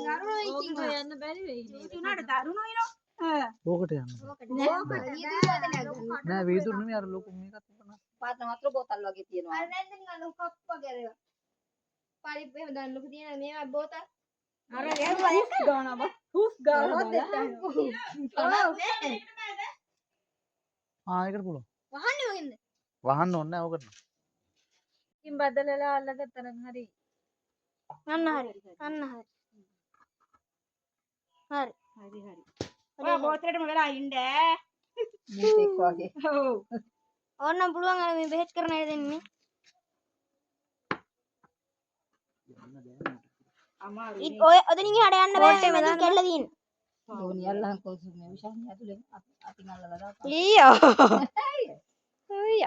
යන්න බැරි වෙයි නේද? උනාට දරුණු වෙනවා. ඕකට යන්න. නෑ වීදුරු නෙමෙයි අර ලොකු මේකක් තිබුණා. පාත වතුර බෝතල් වගේ තියෙනවා. අර නැන්ද නිකන් ලොකු කප් වගේ අර. පරිප් එහෙම දාන්න ලොකු තියෙන මේවා බෝතල්. අර ගැහුවා හුස් ගානවා බා. හුස් ගානවා බලන්න. ඒකට පුළුවන්. වහන්නේ මොකෙන්ද? වහන්න ඕනේ නෑ ඕකට. ඉතින් බදලලා අල්ලගත්තරන් හරි. අන්න හරි. හරි. ඔය බෝතලෙටම වෙලා ඉන්න ඈ. මේක වගේ. ඔව්. ඕන්නම් පුළුවන් අර මේ බෙහෙත් කරන අය දෙන්නේ. අමාරුයි. ඔය ඔතනින් එහාට යන්න බෑ මේ කෙල්ල දින්න. ඕනි අල්ලන් කොසු මේ විශාලිය ඇතුලෙන් අතින් අල්ලලා දාපන්. ඊයෝ. හරි.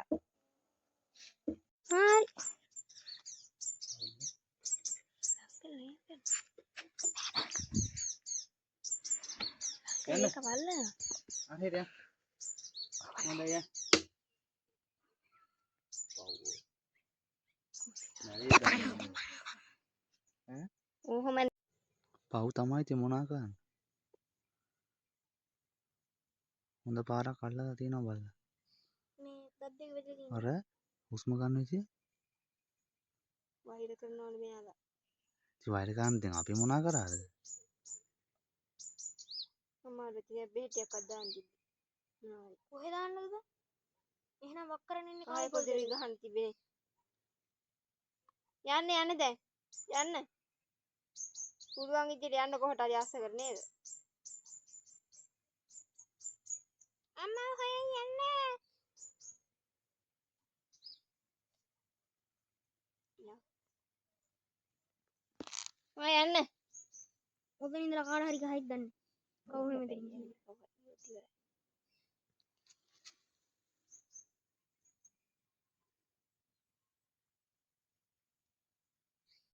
ඒක බලන්න. අහේද? හොඳයි. ඔහොම පව් තමයි ඉතින් මොනා කරන්නේ? හොඳ පාරක් අල්ලලා තියෙනවා බලන්න. මේ දත් දෙක වෙදලා තියෙනවා. අර හුස්ම ගන්න විදිය. වහිර කරනවනේ මෙයාලා. ඉතින් වෛර ගන්න දැන් අපි මොනා කරාද? අමාරු තියා බෙහෙටියක් අදාන්න තිබ්බේ. කොහෙ දාන්නද? එහෙනම් වක් කරගෙන ඉන්නේ කායි පොදේ ගහන්න තිබේ. යන්න දැන්. යන්න. පුළුවන් ඉතින් යන්න කොහට හරි ආස කර නේද? අම්මා හොයන් යන්න. ඔය යන්න. ඔබ ඉඳලා කාට හරි ගහයිද දන්නේ. කවුරු මෙතන ඉන්නේ.